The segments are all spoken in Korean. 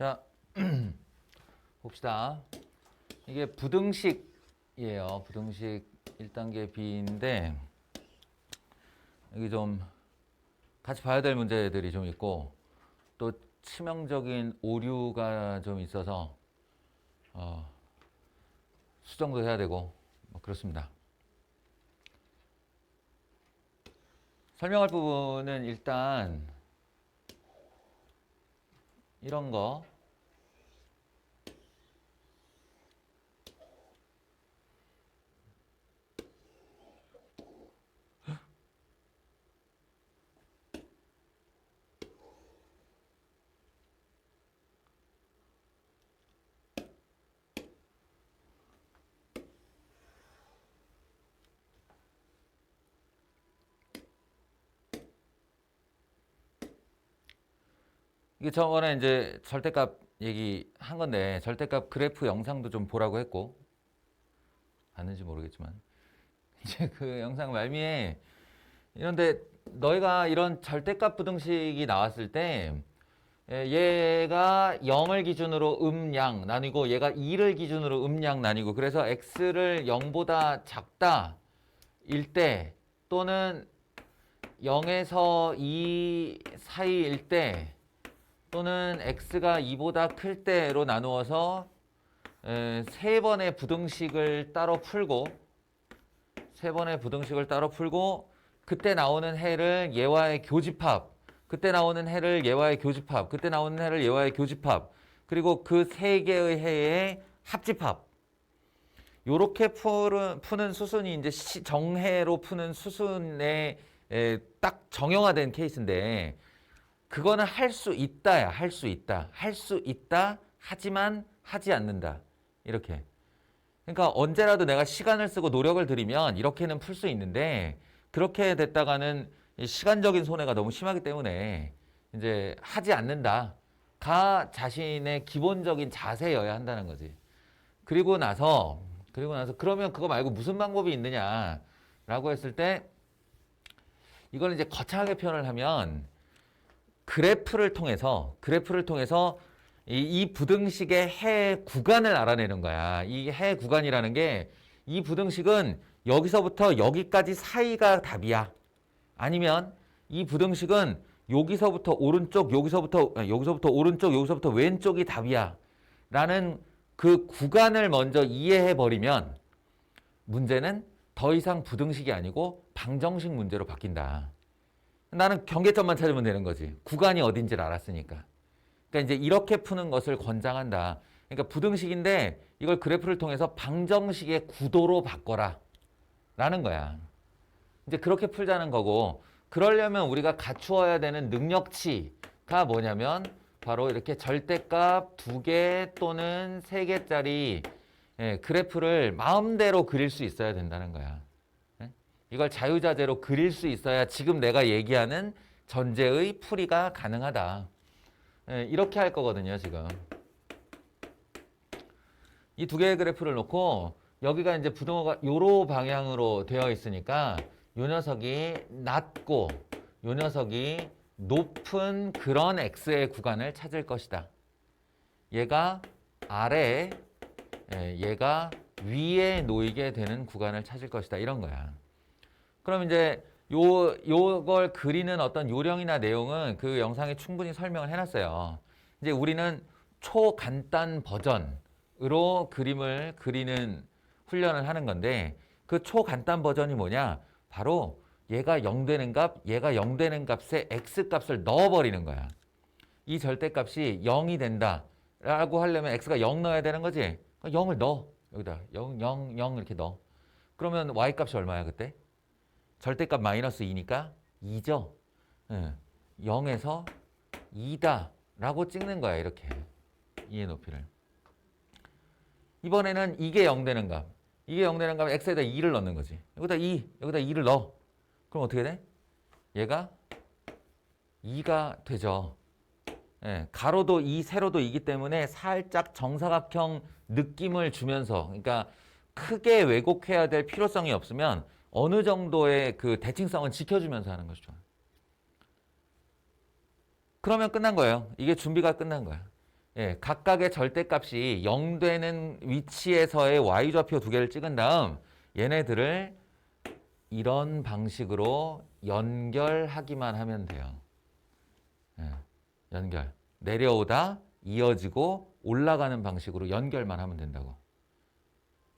자, 봅시다. 이게 부등식이에요. 부등식 1단계 B인데 여기 좀 같이 봐야 될 문제들이 좀 있고 또 치명적인 오류가 좀 있어서 수정도 해야 되고 뭐 그렇습니다. 설명할 부분은 일단 이런 거 이게 저번에 이제 절대값 얘기한 건데 절대값 그래프 영상도 좀 보라고 했고 봤는지 모르겠지만 이제 그 영상 말미에 이런데 너희가 이런 절대값 부등식이 나왔을 때 얘가 0을 기준으로 양 나뉘고 얘가 2를 기준으로 양 나뉘고 그래서 x를 0보다 작다 일 때 또는 0에서 2 사이일 때 또는 x가 2보다 클 때로 나누어서 세 번의 부등식을 따로 풀고 그때 나오는 해를 얘와의 교집합 그때 나오는 해를 얘와의 교집합 그때 나오는 해를 얘와의 교집합 그리고 그 세 개의 해의 합집합 요렇게 푸는 수순이 이제 정해로 푸는 수순에 딱 정형화된 케이스인데 그거는 할 수 있다야. 할 수 있다. 하지만 하지 않는다. 이렇게. 그러니까 언제라도 내가 시간을 쓰고 노력을 들이면 이렇게는 풀 수 있는데 그렇게 됐다가는 시간적인 손해가 너무 심하기 때문에 이제 하지 않는다가 자신의 기본적인 자세여야 한다는 거지. 그리고 나서 그러면 그거 말고 무슨 방법이 있느냐라고 했을 때 이걸 이제 거창하게 표현을 하면 그래프를 통해서 이 부등식의 해 구간을 알아내는 거야. 이 해 구간이라는 게 이 부등식은 여기서부터 여기까지 사이가 답이야. 아니면 이 부등식은 여기서부터 오른쪽, 여기서부터 오른쪽, 여기서부터 왼쪽이 답이야. 라는 그 구간을 먼저 이해해 버리면 문제는 더 이상 부등식이 아니고 방정식 문제로 바뀐다. 나는 경계점만 찾으면 되는 거지. 구간이 어딘지를 알았으니까. 그러니까 이제 이렇게 푸는 것을 권장한다. 그러니까 부등식인데 이걸 그래프를 통해서 방정식의 구도로 바꿔라. 라는 거야. 이제 그렇게 풀자는 거고 그러려면 우리가 갖추어야 되는 능력치가 뭐냐면 바로 이렇게 절대값 2개 또는 3개짜리 그래프를 마음대로 그릴 수 있어야 된다는 거야. 이걸 자유자재로 그릴 수 있어야 지금 내가 얘기하는 전제의 풀이가 가능하다. 이렇게 할 거거든요, 지금. 이 2개의 그래프를 놓고 여기가 이제 부등호가 요로 방향으로 되어 있으니까 요 녀석이 낮고 요 녀석이 높은 그런 x의 구간을 찾을 것이다. 얘가 아래, 얘가 위에 놓이게 되는 구간을 찾을 것이다. 이런 거야. 그럼 이제 요걸 그리는 어떤 요령이나 내용은 그 영상에 충분히 설명을 해놨어요. 이제 우리는 초간단 버전으로 그림을 그리는 훈련을 하는 건데 그 초간단 버전이 뭐냐? 바로 얘가 0 되는 값, 얘가 0 되는 값에 x값을 넣어버리는 거야. 이 절대값이 0이 된다 라고 하려면 x가 0 넣어야 되는 거지? 0을 넣어. 여기다 0 이렇게 넣어. 그러면 y값이 얼마야 그때? 절대값 마이너스 2니까 2죠. 0에서 2다 라고 찍는 거야. 이렇게 2의 높이를. 이번에는 이게 0 되는 값. 이게 0 되는 값 x에다 2를 넣는 거지. 여기다 2를 넣어. 그럼 어떻게 돼? 얘가 2가 되죠. 가로도 2, 세로도 2이기 때문에 살짝 정사각형 느낌을 주면서 그러니까 크게 왜곡해야 될 필요성이 없으면 어느 정도의 그 대칭성은 지켜주면서 하는 것이죠. 그러면 끝난 거예요. 이게 준비가 끝난 거야. 예, 각각의 절대값이 0 되는 위치에서의 y좌표 두 개를 찍은 다음 얘네들을 이런 방식으로 연결하기만 하면 돼요. 예, 연결. 내려오다 이어지고 올라가는 방식으로 연결만 하면 된다고.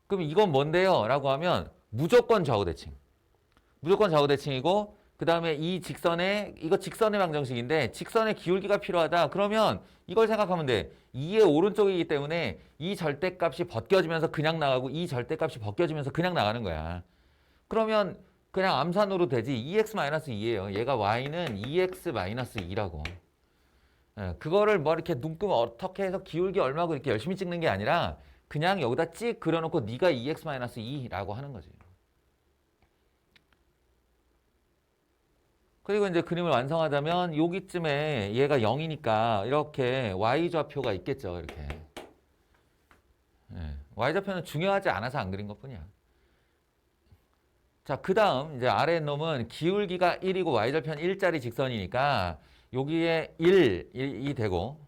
그럼 이건 뭔데요? 라고 하면 무조건 좌우대칭. 무조건 좌우대칭이고 그 다음에 이 직선에 이거 직선의 방정식인데 직선의 기울기가 필요하다. 그러면 이걸 생각하면 돼. 2의 오른쪽이기 때문에 이 절대값이 벗겨지면서 그냥 나가고 이 절대값이 벗겨지면서 그냥 나가는 거야. 그러면 그냥 암산으로 되지. 2x-2예요. 얘가 y는 2x-2라고. 예, 그거를 뭐 이렇게 눈금 어떻게 해서 기울기 얼마고 이렇게 열심히 찍는 게 아니라 그냥 여기다 찍 그려놓고 네가 2x-2라고 하는 거지. 그리고 이제 그림을 완성하자면 여기쯤에 얘가 0이니까 이렇게 y좌표가 있겠죠. 이렇게. 예, y좌표는 중요하지 않아서 안 그린 것뿐이야. 자, 그 다음 이제 아래 놈은 기울기가 1이고 y절편 1짜리 직선이니까 여기에 1이 되고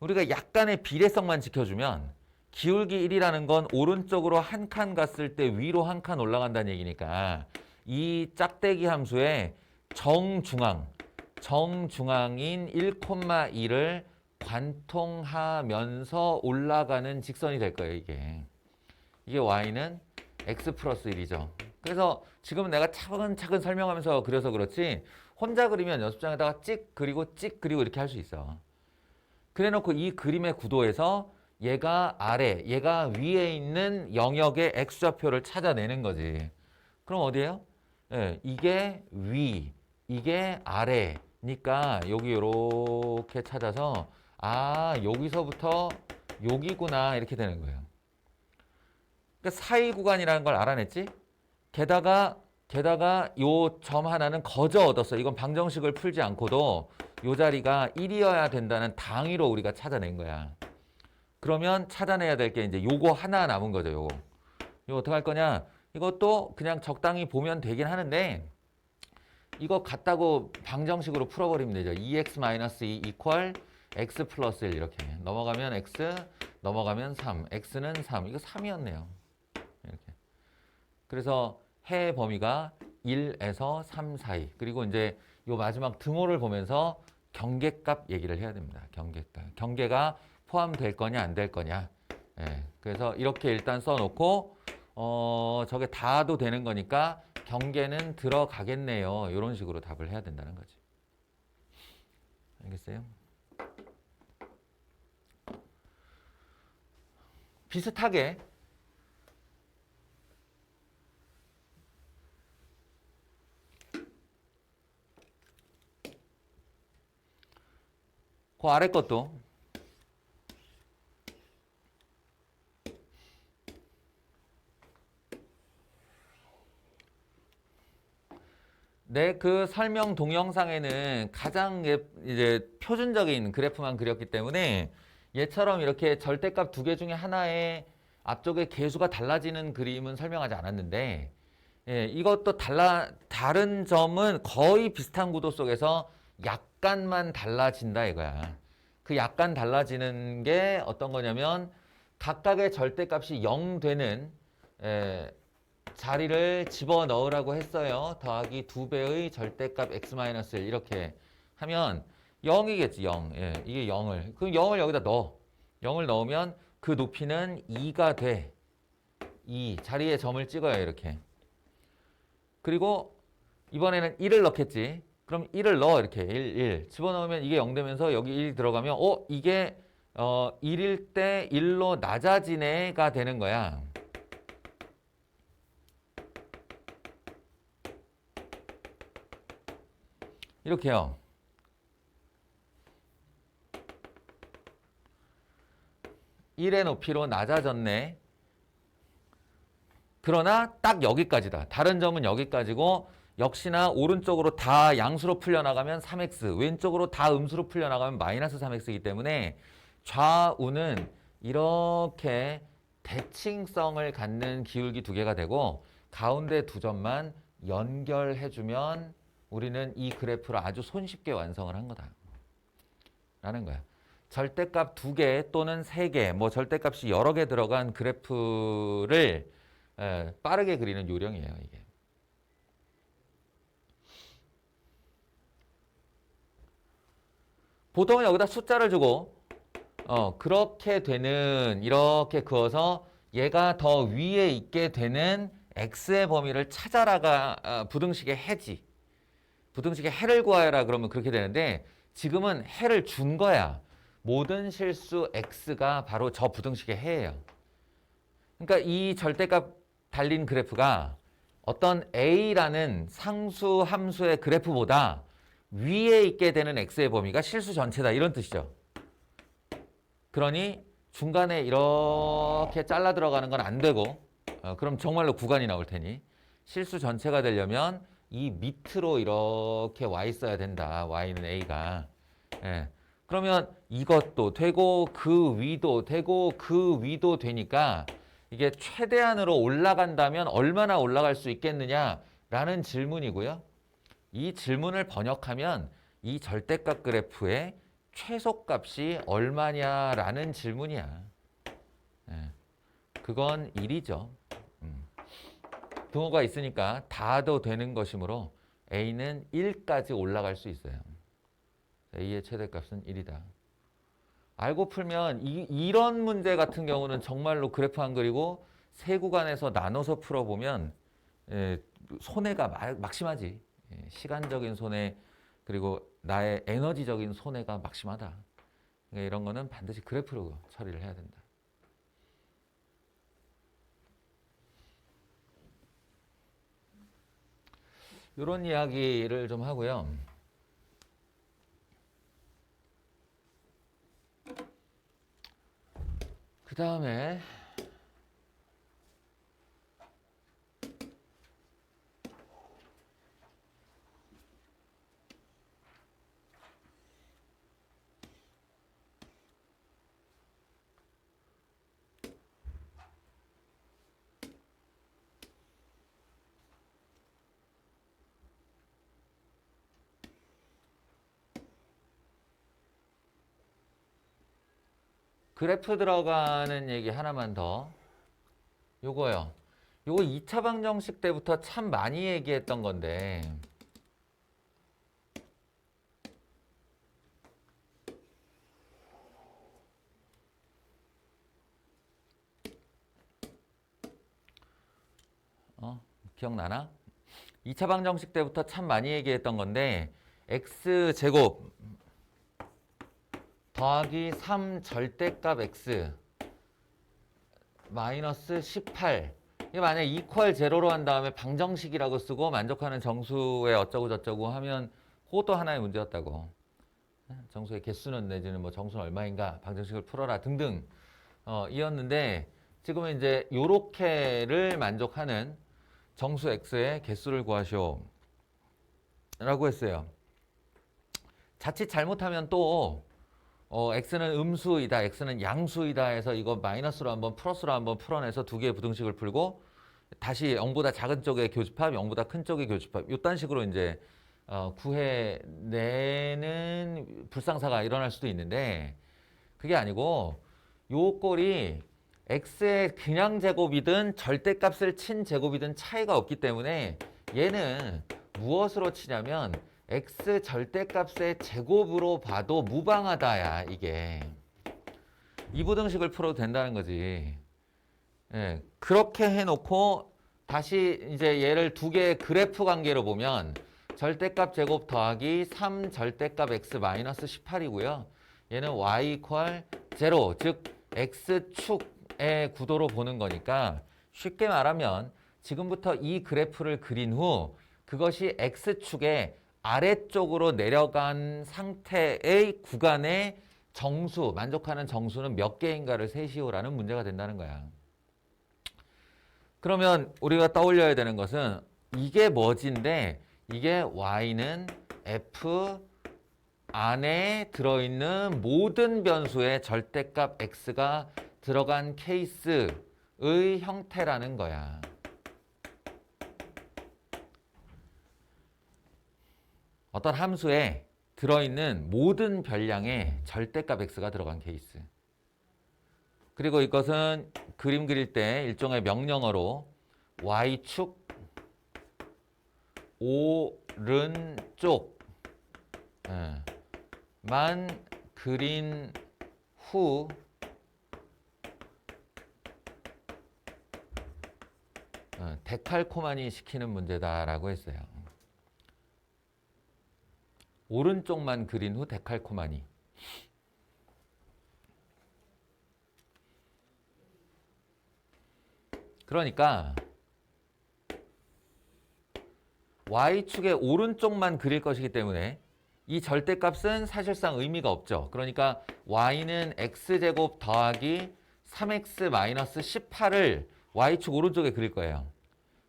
우리가 약간의 비례성만 지켜주면 기울기 1이라는 건 오른쪽으로 한 칸 갔을 때 위로 한 칸 올라간다는 얘기니까 이 짝대기 함수의 정중앙인 1,2를 관통하면서 올라가는 직선이 될 거예요, 이게. 이게 y는 x 플러스 1이죠. 그래서 지금 내가 차근차근 설명하면서 그려서 그렇지 혼자 그리면 연습장에다가 찍 그리고 이렇게 할 수 있어. 그래놓고 이 그림의 구도에서 얘가 아래, 얘가 위에 있는 영역의 x좌표를 찾아내는 거지. 그럼 어디예요? 예, 이게 위, 이게 아래니까 여기 이렇게 찾아서 아 여기서부터 여기구나 이렇게 되는 거예요. 그러니까 사이 구간이라는 걸 알아냈지? 게다가 요 점 하나는 거저 얻었어. 이건 방정식을 풀지 않고도 요 자리가 1이어야 된다는 당위로 우리가 찾아낸 거야. 그러면 찾아내야 될 게 이제 요거 하나 남은 거죠. 요거. 이거 어떻게 할 거냐? 이것도 그냥 적당히 보면 되긴 하는데 이거 같다고 방정식으로 풀어버리면 되죠. 2x-2 이퀄 x 플러스 1 이렇게. 넘어가면 x, 넘어가면 3. x는 3. 이거 3이었네요. 이렇게. 그래서 해의 범위가 1에서 3 사이. 그리고 이제 요 마지막 등호를 보면서 경계값 얘기를 해야 됩니다. 경계값. 경계가 포함될 거냐 안 될 거냐. 예. 그래서 이렇게 일단 써놓고 저게 다도 되는 거니까 경계는 들어가겠네요. 이런 식으로 답을 해야 된다는 거지. 알겠어요? 비슷하게 그 아래 것도 내 그 설명 동영상에는 가장 이제 표준적인 그래프만 그렸기 때문에 얘처럼 이렇게 절대값 두 개 중에 하나의 앞쪽의 개수가 달라지는 그림은 설명하지 않았는데 예, 이것도 다른 점은 거의 비슷한 구도 속에서 약간만 달라진다 이거야. 그 약간 달라지는 게 어떤 거냐면 각각의 절대값이 0 되는 자리를 집어넣으라고 했어요. 더하기 2배의 절대값 x-1 이렇게 하면 0이겠지. 0. 예, 이게 0을. 그럼 0을 여기다 넣어. 0을 넣으면 그 높이는 2가 돼. 2. 자리에 점을 찍어요. 이렇게. 그리고 이번에는 1을 넣겠지. 그럼 1을 넣어. 이렇게. 1. 집어넣으면 이게 0 되면서 여기 1 들어가면 이게 1일 때 1로 낮아지네가 되는 거야. 이렇게요. 일의 높이로 낮아졌네. 그러나 딱 여기까지다. 다른 점은 여기까지고 역시나 오른쪽으로 다 양수로 풀려나가면 3x, 왼쪽으로 다 음수로 풀려나가면 마이너스 3x이기 때문에 좌우는 이렇게 대칭성을 갖는 기울기 두 개가 되고 가운데 두 점만 연결해주면 우리는 이 그래프를 아주 손쉽게 완성을 한 거다. 라는 거야. 절대값 2개 또는 3개, 뭐 절대값이 여러 개 들어간 그래프를 빠르게 그리는 요령이에요, 이게. 보통은 여기다 숫자를 주고 그렇게 되는 이렇게 그어서 얘가 더 위에 있게 되는 x의 범위를 찾아라가 부등식의 해지. 부등식의 해를 구하여라 그러면 그렇게 되는데 지금은 해를 준 거야. 모든 실수 x가 바로 저 부등식의 해예요. 그러니까 이 절대값 달린 그래프가 어떤 a라는 상수 함수의 그래프보다 위에 있게 되는 x의 범위가 실수 전체다 이런 뜻이죠. 그러니 중간에 이렇게 잘라 들어가는 건 안 되고 그럼 정말로 구간이 나올 테니 실수 전체가 되려면 이 밑으로 이렇게 와 있어야 된다. y는 a가. 예. 그러면 이것도 되고 그 위도 되고 그 위도 되니까 이게 최대한으로 올라간다면 얼마나 올라갈 수 있겠느냐라는 질문이고요. 이 질문을 번역하면 이 절대값 그래프의 최소값이 얼마냐라는 질문이야. 예. 그건 1이죠. 등호가 있으니까 다도 되는 것이므로 a는 1까지 올라갈 수 있어요. a의 최대값은 1이다. 알고 풀면 이런 문제 같은 경우는 정말로 그래프 안 그리고 세 구간에서 나눠서 풀어보면 손해가 막심하지. 시간적인 손해 그리고 나의 에너지적인 손해가 막심하다. 그러니까 이런 거는 반드시 그래프로 처리를 해야 된다. 이런 이야기를 좀 하고요. 그 다음에 그래프 들어가는 얘기 하나만 더. 요거요. 요거 2차 방정식 때부터 참 많이 얘기했던 건데 기억나나? 2차 방정식 때부터 참 많이 얘기했던 건데 x제곱 더하기 3 절대값 x 마이너스 18 이게 만약 이퀄 제로로 한 다음에 방정식이라고 쓰고 만족하는 정수에 어쩌고 저쩌고 하면 그것도 하나의 문제였다고. 정수의 개수는 내지는 뭐 정수는 얼마인가 방정식을 풀어라 등등 이었는데 지금은 이제 요렇게를 만족하는 정수 x의 개수를 구하시오 라고 했어요. 자칫 잘못하면 또 x는 음수이다, x는 양수이다 해서 이거 마이너스로 한번 플러스로 한번 풀어내서 두 개의 부등식을 풀고 다시 0보다 작은 쪽의 교집합, 0보다 큰 쪽의 교집합 이딴 식으로 이제 구해내는 불상사가 일어날 수도 있는데 그게 아니고 요 꼴이 x의 그냥 제곱이든 절대값을 친 제곱이든 차이가 없기 때문에 얘는 무엇으로 치냐면 x 절대값의 제곱으로 봐도 무방하다야 이게. 이 부등식을 풀어도 된다는 거지. 예, 그렇게 해놓고 다시 이제 얘를 두 개의 그래프 관계로 보면 절대값 제곱 더하기 3 절대값 x 마이너스 18이고요. 얘는 y 이퀄 0, 즉 x축의 구도로 보는 거니까 쉽게 말하면 지금부터 이 그래프를 그린 후 그것이 x축의 아래쪽으로 내려간 상태의 구간의 정수, 만족하는 정수는 몇 개인가를 세시오라는 문제가 된다는 거야. 그러면 우리가 떠올려야 되는 것은 이게 뭐지인데 이게 y는 f 안에 들어있는 모든 변수의 절대값 x가 들어간 케이스의 형태라는 거야. 어떤 함수에 들어있는 모든 별량에 절대값 x가 들어간 케이스. 그리고 이것은 그림 그릴 때 일종의 명령어로 y축 오른쪽만 그린 후 데칼코마니 시키는 문제다라고 했어요. 오른쪽만 그린 후 데칼코마니. 그러니까 y축의 오른쪽만 그릴 것이기 때문에 이 절대값은 사실상 의미가 없죠. 그러니까 y는 x제곱 더하기 3x-18을 y축 오른쪽에 그릴 거예요.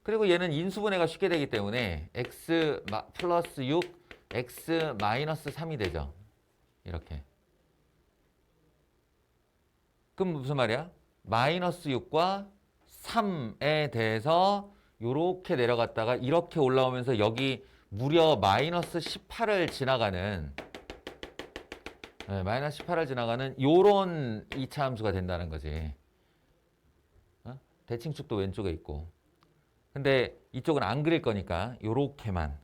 그리고 얘는 인수분해가 쉽게 되기 때문에 x 플러스 6, x 마이너스 3이 되죠. 이렇게. 그럼 무슨 말이야? 마이너스 6과 3에 대해서 이렇게 내려갔다가 이렇게 올라오면서 여기 무려 마이너스 18을 지나가는 마이너스 18을 지나가는 요런 2차 함수가 된다는 거지. 대칭축도 왼쪽에 있고. 근데 이쪽은 안 그릴 거니까 요렇게만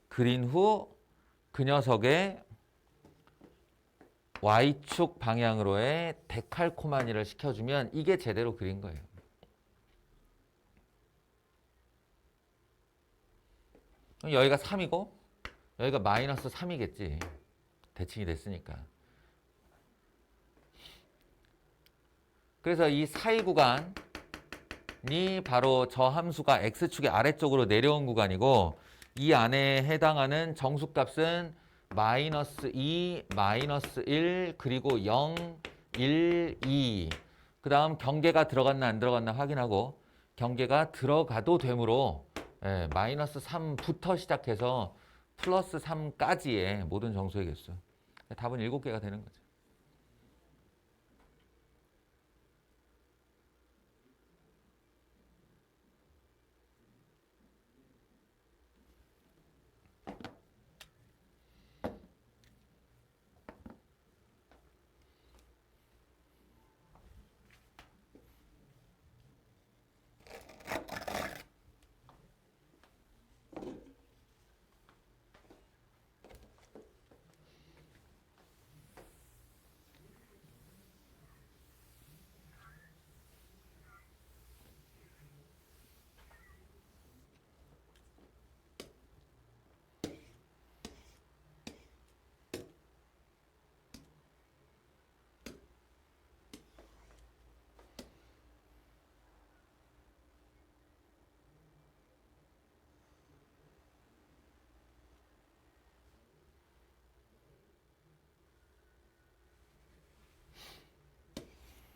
그린 후 그 녀석의 y축 방향으로의 데칼코마니를 시켜주면 이게 제대로 그린 거예요. 여기가 3이고 여기가 마이너스 3이겠지. 대칭이 됐으니까. 그래서 이 사이 구간이 바로 저 함수가 x축의 아래쪽으로 내려온 구간이고 이 안에 해당하는 정수값은 마이너스 2, 마이너스 1, 그리고 0, 1, 2. 그 다음 경계가 들어갔나 안 들어갔나 확인하고 경계가 들어가도 되므로 마이너스 3부터 시작해서 플러스 3까지의 모든 정수의 개수. 답은 7개가 되는 거죠.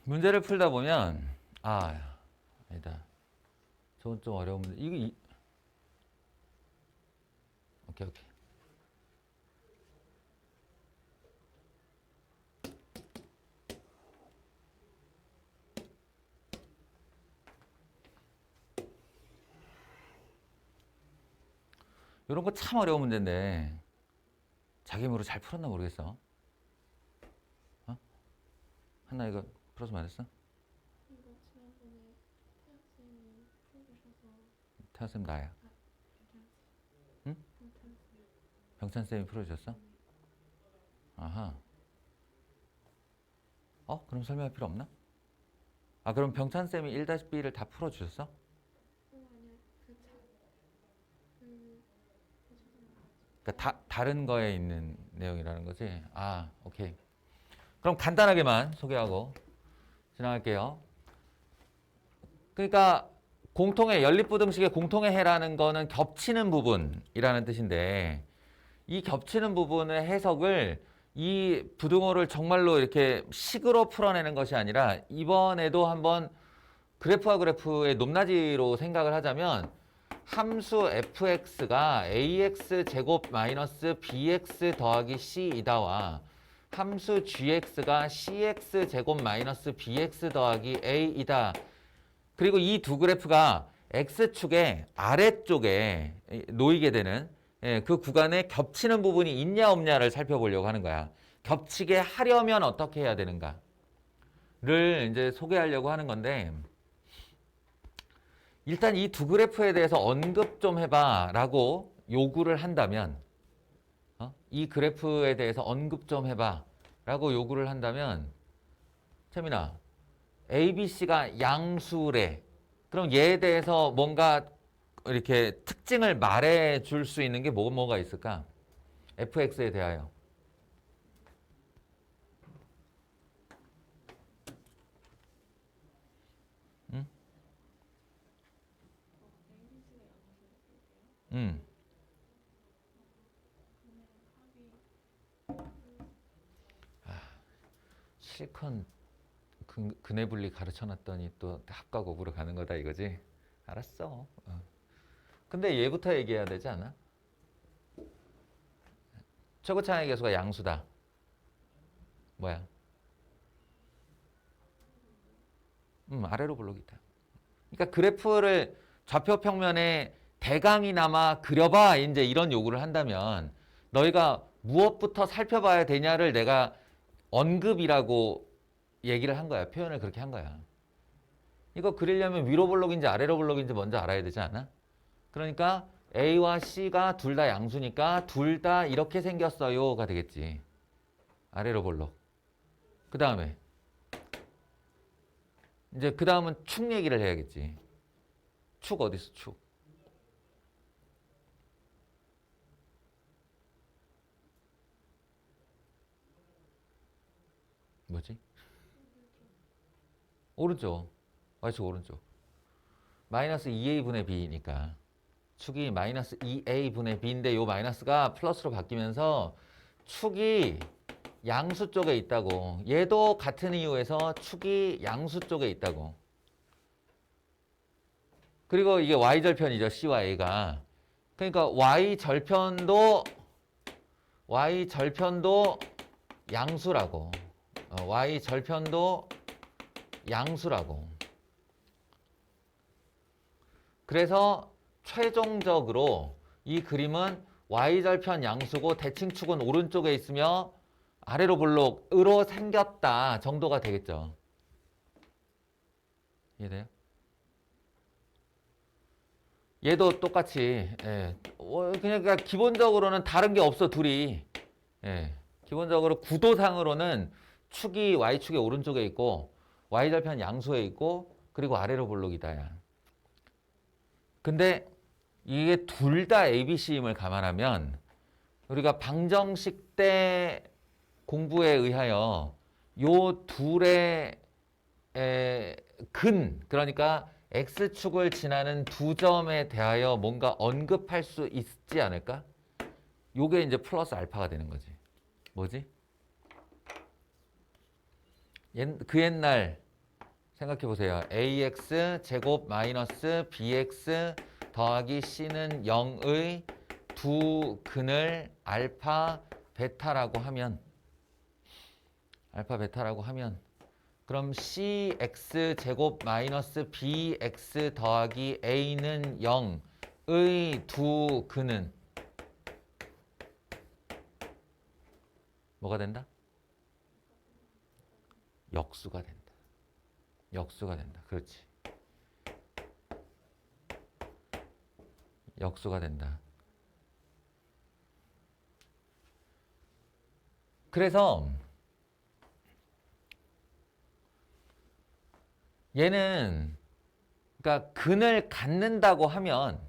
문제를 풀다 보면 아니다. 저건 좀 어려운 문제. 오케이. 이런 거 참 어려운 문제인데 자기 힘으로 잘 풀었나 모르겠어. 한나 이거 풀어서 말했어? 이거 지난번에 태학쌤이 풀어주셔서 태아쌤 나야. 응? 병찬쌤. 병찬쌤이 풀어주셨어? 아하. 그럼 설명할 필요 없나? 그럼 병찬쌤이 1-B를 다 풀어주셨어? 아니야. 그러니까 다른 거에 있는 내용이라는 거지? 오케이. 그럼 간단하게만 소개하고 지나갈게요. 그러니까 공통의 연립부등식의 공통의 해라는 거는 겹치는 부분이라는 뜻인데 이 겹치는 부분의 해석을 이 부등호를 정말로 이렇게 식으로 풀어내는 것이 아니라 이번에도 한번 그래프와 그래프의 높낮이로 생각을 하자면 함수 fx가 ax 제곱 마이너스 bx 더하기 c이다와 함수 gx가 cx 제곱 마이너스 bx 더하기 a이다. 그리고 이 두 그래프가 x축의 아래쪽에 놓이게 되는 예, 그 구간에 겹치는 부분이 있냐 없냐를 살펴보려고 하는 거야. 겹치게 하려면 어떻게 해야 되는가를 이제 소개하려고 하는 건데, 일단 이 두 그래프에 대해서 언급 좀 해봐라고 요구를 한다면, 이 그래프에 대해서 언급 좀 해봐라고 요구를 한다면, 채민아, ABC가 양수래. 그럼 얘에 대해서 뭔가 이렇게 특징을 말해 줄 수 있는 게 뭐가 있을까? fx에 대하여. 응? 응. 실컷 근해분리 가르쳐놨더니 또 합과 곱으로 가는 거다 이거지? 알았어. 근데 얘부터 얘기해야 되지 않아? 최고차항의 계수가 양수다. 뭐야? 아래로 블록이다. 그러니까 그래프를 좌표 평면에 대강이나마 그려봐 이제 이런 요구를 한다면 너희가 무엇부터 살펴봐야 되냐를 내가 언급이라고 얘기를 한 거야. 표현을 그렇게 한 거야. 이거 그리려면 위로 블록인지 아래로 블록인지 먼저 알아야 되지 않아? 그러니까 A와 C가 둘 다 양수니까 둘 다 이렇게 생겼어요가 되겠지. 아래로 블록. 그 다음에 이제 그 다음은 축 얘기를 해야겠지. 축 어디 있어? 축. 뭐지? 오른쪽. Y축 오른쪽. 마이너스 2A분의 B니까 축이 마이너스 2A분의 B인데 요 마이너스가 플러스로 바뀌면서 축이 양수 쪽에 있다고. 얘도 같은 이유에서 축이 양수 쪽에 있다고. 그리고 이게 Y절편이죠. C와 A가. 그러니까 Y절편도 양수라고. Y절편도 양수라고. 그래서 최종적으로 이 그림은 Y절편 양수고 대칭축은 오른쪽에 있으며 아래로 블록으로 생겼다 정도가 되겠죠. 이해돼요? 얘도 똑같이 그러니까 기본적으로는 다른 게 없어 둘이. 기본적으로 구도상으로는 축이 Y축의 오른쪽에 있고 Y절편 양수에 있고 그리고 아래로 블록이다야. 근데 이게 둘 다 ABC임을 감안하면 우리가 방정식 때 공부에 의하여 요 둘의 그러니까 X축을 지나는 두 점에 대하여 뭔가 언급할 수 있지 않을까? 요게 이제 플러스 알파가 되는 거지. 뭐지? 그 옛날 생각해 보세요. ax 제곱 마이너스 bx 더하기 c는 0의 두 근을 알파 베타라고 하면 그럼 cx 제곱 마이너스 bx 더하기 a는 0의 두 근은 뭐가 된다? 역수가 된다. 그렇지. 역수가 된다. 그래서 얘는 그러니까 근을 갖는다고 하면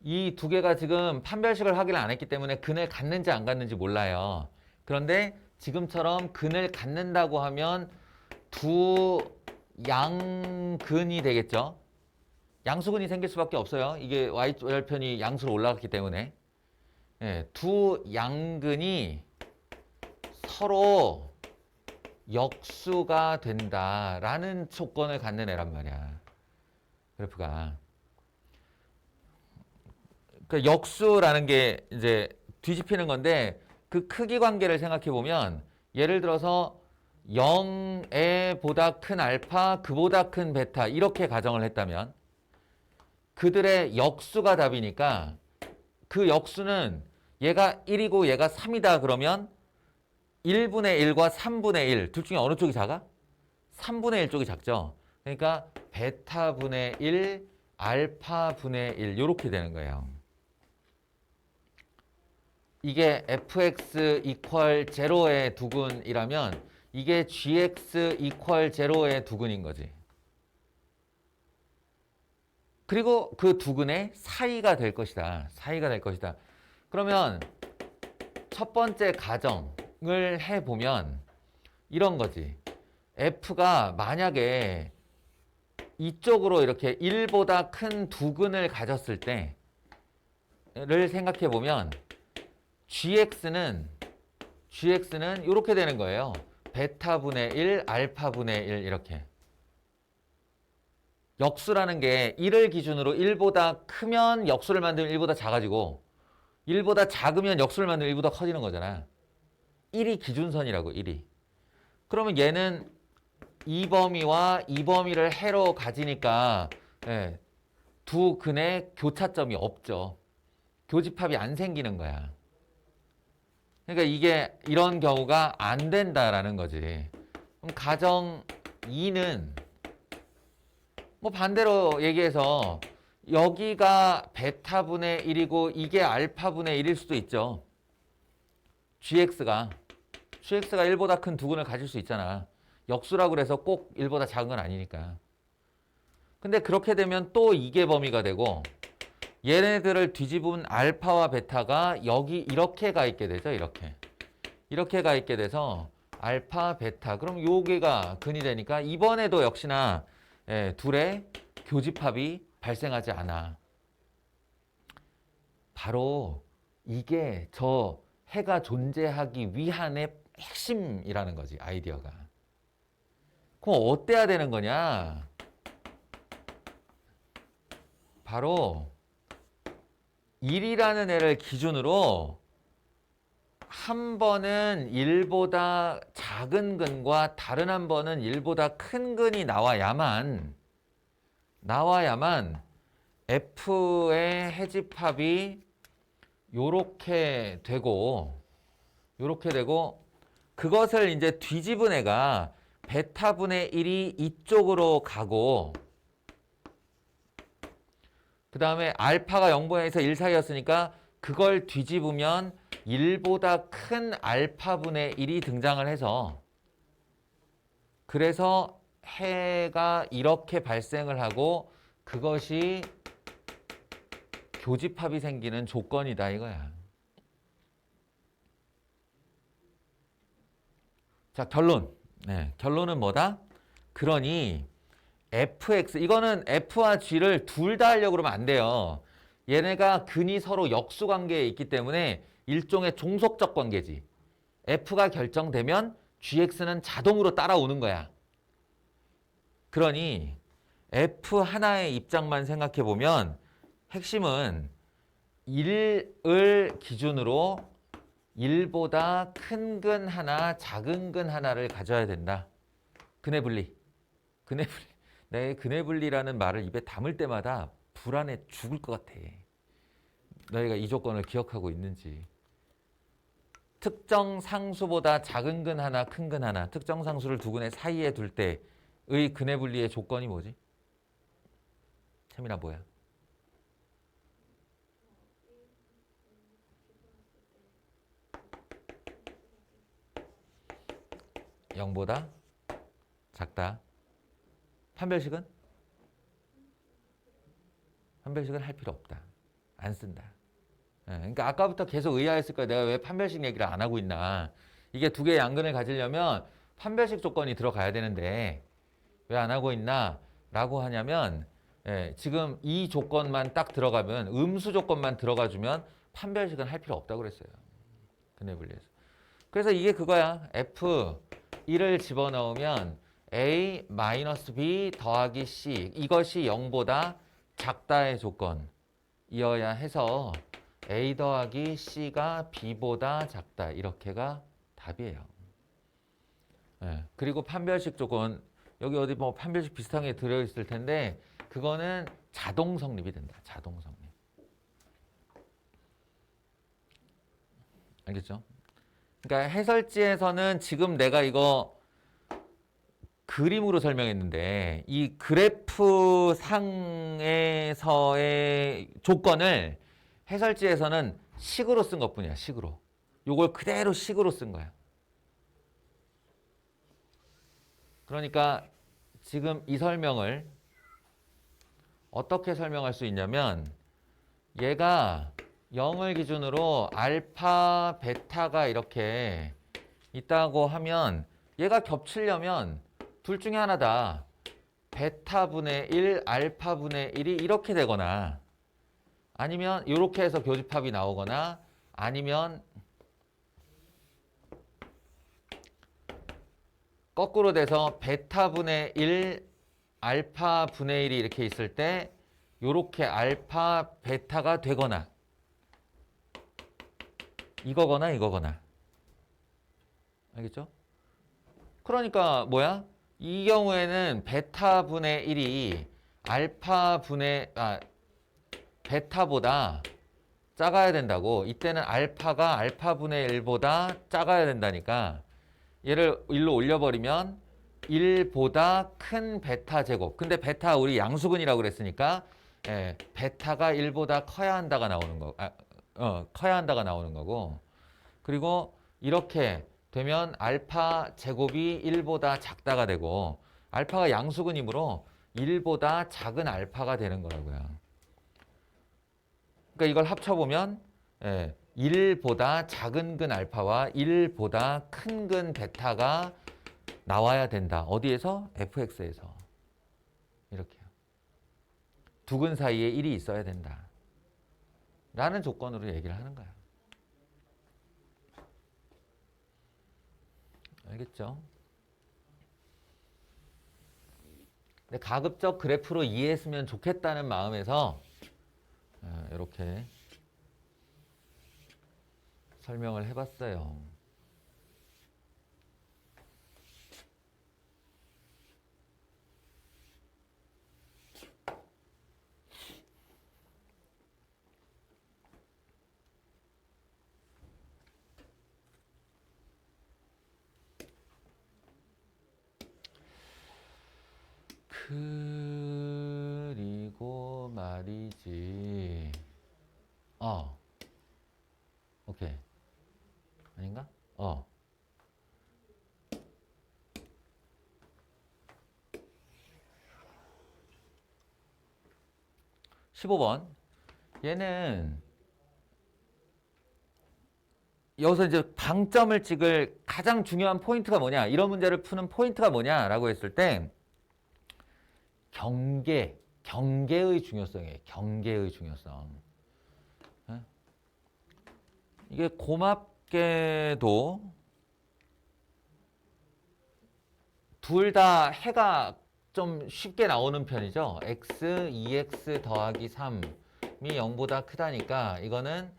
이 두 개가 지금 판별식을 확인을 안 했기 때문에 근을 갖는지 안 갖는지 몰라요. 그런데 지금처럼 근을 갖는다고 하면 두 양근이 되겠죠. 양수근이 생길 수밖에 없어요. 이게 Y절편이 양수로 올라갔기 때문에. 두 양근이 서로 역수가 된다라는 조건을 갖는 애란 말이야. 그래프가. 그 역수라는 게 이제 뒤집히는 건데 그 크기 관계를 생각해 보면 예를 들어서 0에 보다 큰 알파, 그보다 큰 베타 이렇게 가정을 했다면 그들의 역수가 답이니까 그 역수는 얘가 1이고 얘가 3이다 그러면 1분의 1과 3분의 1 둘 중에 어느 쪽이 작아? 3분의 1 쪽이 작죠. 그러니까 베타분의 1, 알파분의 1 이렇게 되는 거예요. 이게 fx 이퀄 제로의 두근이라면 이게 gx 이퀄 제로의 두근인 거지. 그리고 그 두근의 사이가 될 것이다. 사이가 될 것이다. 그러면 첫 번째 가정을 해보면 이런 거지. f가 만약에 이쪽으로 이렇게 1보다 큰 두근을 가졌을 때를 생각해 보면 gx는 이렇게 되는 거예요. 베타분의 1, 알파분의 1 이렇게. 역수라는 게 1을 기준으로 1보다 크면 역수를 만들면 1보다 작아지고 1보다 작으면 역수를 만들면 1보다 커지는 거잖아. 1이 기준선이라고 1이. 그러면 얘는 이 범위와 이 범위를 해로 가지니까 예, 두 근의 교차점이 없죠. 교집합이 안 생기는 거야. 그러니까 이게 이런 경우가 안 된다라는 거지. 그럼 가정 2는 뭐 반대로 얘기해서 여기가 베타분의 1이고 이게 알파분의 1일 수도 있죠. gx가 1보다 큰 두근을 가질 수 있잖아. 역수라고 그래서 꼭 1보다 작은 건 아니니까. 근데 그렇게 되면 또 이게 범위가 되고 얘네들을 뒤집은 알파와 베타가 여기 이렇게 가 있게 되죠. 이렇게 가 있게 돼서 알파, 베타. 그럼 요게가 근이 되니까 이번에도 역시나 예, 둘의 교집합이 발생하지 않아. 바로 이게 저 해가 존재하기 위한의 핵심이라는 거지. 아이디어가. 그럼 어때야 되는 거냐? 바로 1이라는 애를 기준으로 한 번은 1보다 작은 근과 다른 한 번은 1보다 큰 근이 나와야만 F의 해집합이 요렇게 되고 그것을 이제 뒤집은 애가 베타분의 1이 이쪽으로 가고 그 다음에 알파가 0분에서 1 사이였으니까 그걸 뒤집으면 1보다 큰 알파분의 1이 등장을 해서 그래서 해가 이렇게 발생을 하고 그것이 교집합이 생기는 조건이다 이거야. 자, 결론. 네, 결론은 뭐다? 그러니 fx 이거는 f와 g를 둘 다 하려고 그러면 안 돼요. 얘네가 근이 서로 역수 관계에 있기 때문에 일종의 종속적 관계지. f가 결정되면 gx는 자동으로 따라오는 거야. 그러니 f 하나의 입장만 생각해 보면 핵심은 1을 기준으로 1보다 큰 근 하나, 작은 근 하나를 가져야 된다. 근의 분리. 내 근의 분리라는 말을 입에 담을 때마다 불안해 죽을 것 같아. 너희가 이 조건을 기억하고 있는지. 특정 상수보다 작은 근 하나, 큰 근 하나, 특정 상수를 두 근의 사이에 둘 때의 근의 분리의 조건이 뭐지? 채민아 뭐야? 0보다 작다. 판별식은? 판별식은 할 필요 없다. 안 쓴다. 그러니까 아까부터 계속 의아했을 거야. 내가 왜 판별식 얘기를 안 하고 있나. 이게 두 개의 양근을 가지려면 판별식 조건이 들어가야 되는데 왜 안 하고 있나 라고 하냐면 지금 이 조건만 딱 들어가면 음수 조건만 들어가주면 판별식은 할 필요 없다고 그랬어요. 근해 분리해서. 그래서 이게 그거야. F1을 집어넣으면 A-B 더하기 C 이것이 0보다 작다의 조건이어야 해서 A 더하기 C가 B보다 작다 이렇게가 답이에요. 예. 그리고 판별식 쪽은 여기 어디 뭐 판별식 비슷한 게 들어있을 텐데 그거는 자동 성립이 된다. 자동 성립. 알겠죠? 그러니까 해설지에서는 지금 내가 이거 그림으로 설명했는데 이 그래프 상에서의 조건을 해설지에서는 식으로 쓴 것뿐이야. 식으로. 요걸 그대로 식으로 쓴 거야. 그러니까 지금 이 설명을 어떻게 설명할 수 있냐면 얘가 0을 기준으로 알파, 베타가 이렇게 있다고 하면 얘가 겹치려면 둘 중에 하나다. 베타분의 1, 알파분의 1이 이렇게 되거나 아니면 이렇게 해서 교집합이 나오거나 아니면 거꾸로 돼서 베타분의 1, 알파분의 1이 이렇게 있을 때 이렇게 알파, 베타가 되거나 이거거나 이거거나. 알겠죠? 그러니까 뭐야? 이 경우에는 베타분의 1이 베타보다 작아야 된다고. 이때는 알파가 알파분의 1보다 작아야 된다니까. 얘를 1로 올려버리면 1보다 큰 베타 제곱. 근데 베타 우리 양수근이라고 그랬으니까 베타가 1보다 커야 한다가 나오는 거. 커야 한다가 나오는 거고. 그리고 이렇게 되면 알파 제곱이 1보다 작다가 되고 알파가 양수근이므로 1보다 작은 알파가 되는 거라고요. 그러니까 이걸 합쳐보면 1보다 작은 근 알파와 1보다 큰 근 베타가 나와야 된다. 어디에서? fx에서. 이렇게요. 두 근 사이에 1이 있어야 된다. 라는 조건으로 얘기를 하는 거야. 알겠죠? 근데 가급적 그래프로 이해했으면 좋겠다는 마음에서 이렇게 설명을 해봤어요. 그리고 말이지. 오케이. 아닌가? 15번. 얘는 여기서 이제 방점을 찍을 가장 중요한 포인트가 뭐냐? 이런 문제를 푸는 포인트가 뭐냐라고 했을 때 경계의 중요성이에요. 경계의 중요성. 이게 고맙게도 둘 다 해가 좀 쉽게 나오는 편이죠. x, 2x 더하기 3이 0보다 크다니까 이거는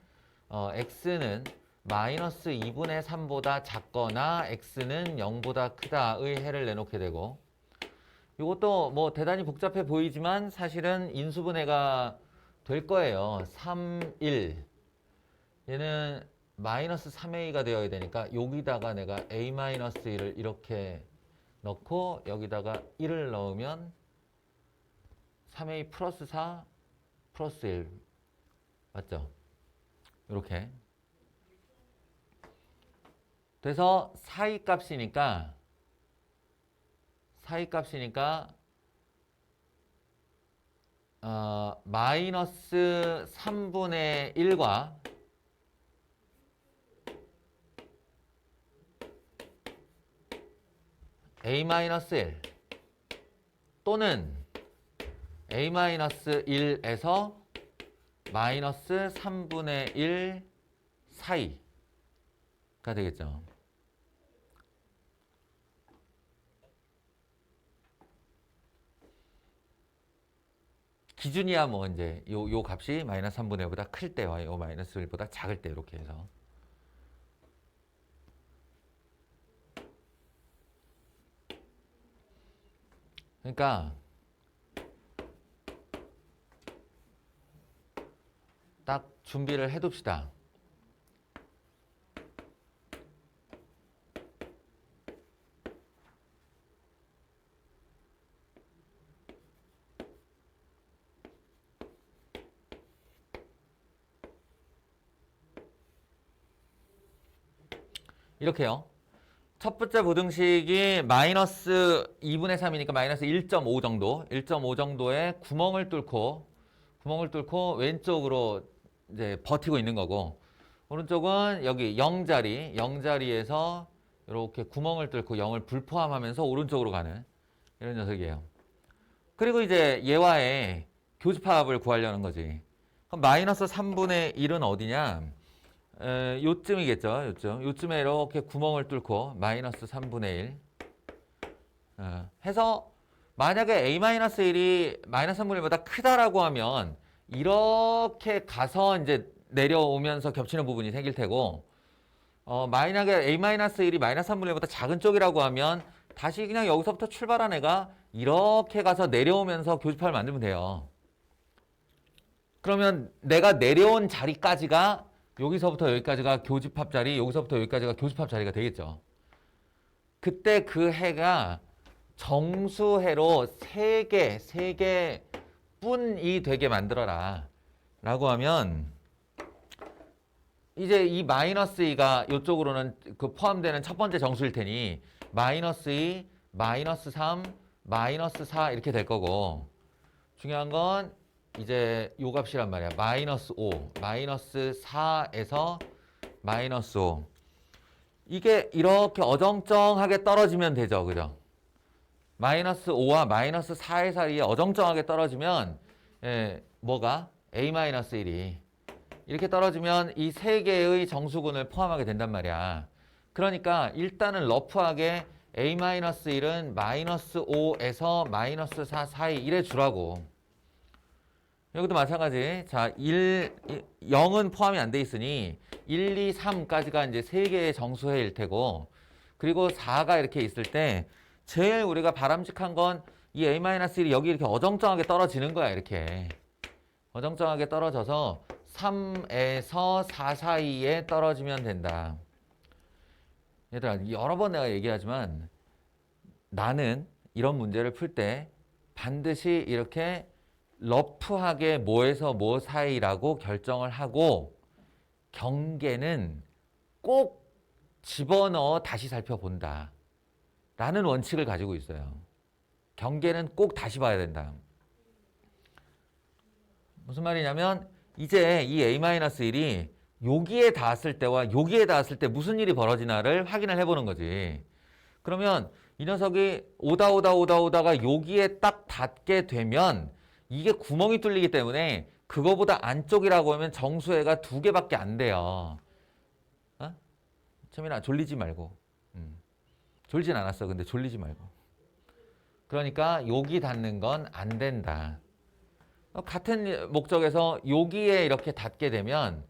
x는 마이너스 2분의 3보다 작거나 x는 0보다 크다의 해를 내놓게 되고 이것도 뭐 대단히 복잡해 보이지만 사실은 인수분해가 될 거예요. 3, 1 얘는 마이너스 3a가 되어야 되니까 여기다가 내가 a-1을 이렇게 넣고 여기다가 1을 넣으면 3a 플러스 4 플러스 1 맞죠? 이렇게 그래서 사이값이니까 마이너스 3분의 1과 a-1 또는 a-1에서 마이너스 3분의 1 사이가 되겠죠. 기준이야 뭐 이제 요 값이 마이너스 3분의 1보다 클 때와 요 마이너스 1보다 작을 때 이렇게 해서 그러니까 딱 준비를 해둡시다. 이렇게요. 첫 번째 부등식이 마이너스 2분의 3이니까 마이너스 1.5 정도, 1.5 정도의 구멍을 뚫고 왼쪽으로 이제 버티고 있는 거고, 오른쪽은 여기 0자리에서 이렇게 구멍을 뚫고 0을 불포함하면서 오른쪽으로 가는 이런 녀석이에요. 그리고 이제 얘와의 교집합을 구하려는 거지. 그럼 마이너스 3분의 1은 어디냐? 요쯤이겠죠. 요쯤에 이렇게 구멍을 뚫고 마이너스 3분의 1 해서 만약에 a-1이 마이너스 3분의 1보다 크다라고 하면 이렇게 가서 이제 내려오면서 겹치는 부분이 생길 테고, 만약에 a-1이 마이너스 3분의 1보다 작은 쪽이라고 하면 다시 그냥 여기서부터 출발한 애가 이렇게 가서 내려오면서 교집합을 만들면 돼요. 그러면 내가 내려온 자리까지가 여기서부터 여기까지가 교집합 자리, 여기서부터 여기까지가 교집합 자리가 되겠죠. 그때 그 해가 정수해로 3개 뿐이 되게 만들어라 라고 하면, 이제 이 마이너스 2가 이쪽으로는 그 포함되는 첫 번째 정수일 테니 마이너스 2, 마이너스 3, 마이너스 4 이렇게 될 거고, 중요한 건 이제 요 값이란 말이야. 마이너스 5, 마이너스 4에서 마이너스 5. 이게 이렇게 어정쩡하게 떨어지면 되죠. 그죠? 마이너스 5와 마이너스 4의 사이에 어정쩡하게 떨어지면, 뭐가? a-1이. 이렇게 떨어지면 이 세 개의 정수군을 포함하게 된단 말이야. 그러니까 일단은 러프하게 a-1은 마이너스 5에서 마이너스 4 사이 이래 주라고. 여기도 마찬가지. 자, 0은 포함이 안 돼 있으니 1, 2, 3까지가 이제 세 개의 정수해일 테고, 그리고 4가 이렇게 있을 때 제일 우리가 바람직한 건 이 a-1이 여기 이렇게 어정쩡하게 떨어지는 거야. 이렇게 어정쩡하게 떨어져서 3에서 4 사이에 떨어지면 된다. 얘들아, 여러 번 내가 얘기하지만 나는 이런 문제를 풀 때 반드시 이렇게 러프하게 뭐에서 뭐 사이라고 결정을 하고, 경계는 꼭 집어넣어 다시 살펴본다 라는 원칙을 가지고 있어요. 경계는 꼭 다시 봐야 된다. 무슨 말이냐면 이제 이 a-1이 여기에 닿았을 때와 여기에 닿았을 때 무슨 일이 벌어지나를 확인을 해보는 거지. 그러면 이 녀석이 오다가 여기에 딱 닿게 되면 이게 구멍이 뚫리기 때문에 그거보다 안쪽이라고 하면 정수해가 2개밖에 안 돼요. 어? 채민아, 졸리지 말고. 졸진 않았어. 근데 졸리지 말고. 그러니까 여기 닿는 건 안 된다. 같은 목적에서 여기에 이렇게 닿게 되면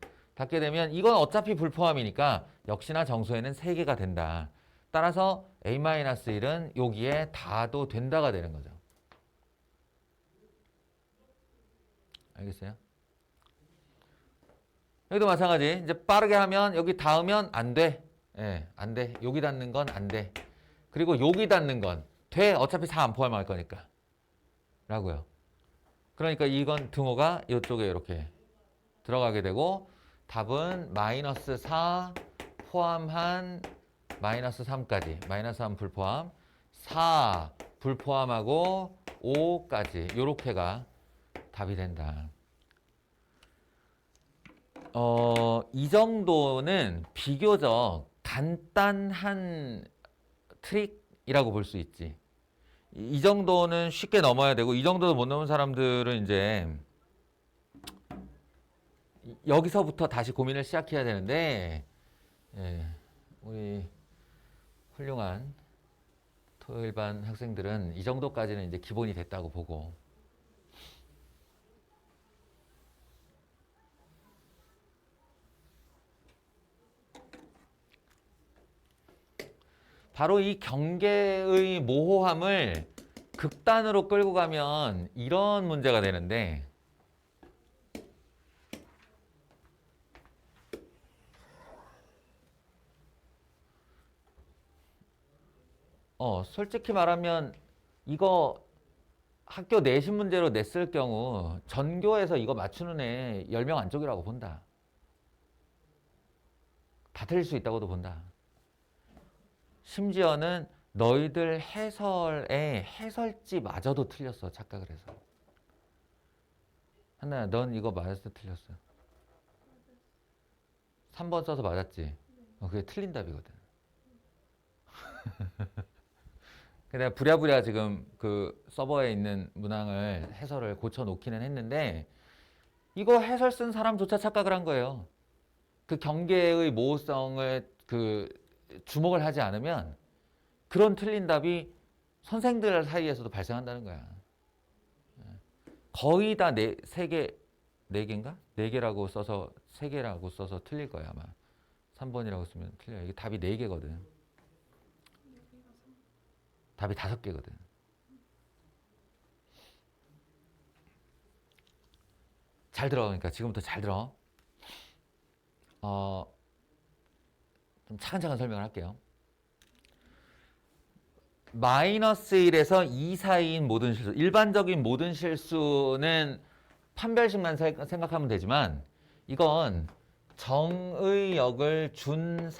이건 어차피 불포함이니까 역시나 정수해는 3개가 된다. 따라서 a-1은 여기에 닿아도 된다가 되는 거죠. 알겠어요? 여기도 마찬가지. 이제 빠르게 하면 여기 닿으면 안 돼. 안 돼. 여기 닿는 건 안 돼. 그리고 여기 닿는 건 돼. 어차피 4 안 포함할 거니까. 라고요. 그러니까 이건 등호가 이쪽에 이렇게 들어가게 되고, 답은 마이너스 4 포함한 마이너스 3까지, 마이너스 3 불포함, 4 불포함하고 5까지 요렇게가 답이 된다. 이 정도는 비교적 간단한 트릭이라고 볼 수 있지. 이 정도는 쉽게 넘어야 되고, 이 정도도 못 넘은 사람들은 이제 여기서부터 다시 고민을 시작해야 되는데, 우리 훌륭한 토요일반 학생들은 이 정도까지는 이제 기본이 됐다고 보고, 바로 이 경계의 모호함을 극단으로 끌고 가면 이런 문제가 되는데 솔직히 말하면 이거 학교 내신 문제로 냈을 경우 전교에서 이거 맞추는 애 10명 안쪽이라고 본다. 다 틀릴 수 있다고도 본다. 심지어는 너희들 해설의 해설지마저도 틀렸어. 착각을 해서. 한나야, 넌 이거 맞았어, 틀렸어? 3번 써서 맞았지? 그게 틀린 답이거든. 내가 부랴부랴 지금 그 서버에 있는 문항을 해설을 고쳐 놓기는 했는데 이거 해설 쓴 사람조차 착각을 한 거예요. 그 경계의 모호성을 그 주목을 하지 않으면 그런 틀린 답이 선생들 사이에서도 발생한다는 거야. 거의 다 세 개, 네 개인가? 네 개라고 써서 세 개라고 써서 틀릴 거야 아마. 3번이라고 쓰면 틀려요. 이게 답이 네 개거든. 답이 5개거든. 잘 들어. 그러니까 지금부터 잘 들어. 좀 차근차근 설명을 할게요. 마이너스 1에서 2 사이인 모든 실수. 일반적인 모든 실수는 판별식만 생각하면 되지만 이건 정의역을 준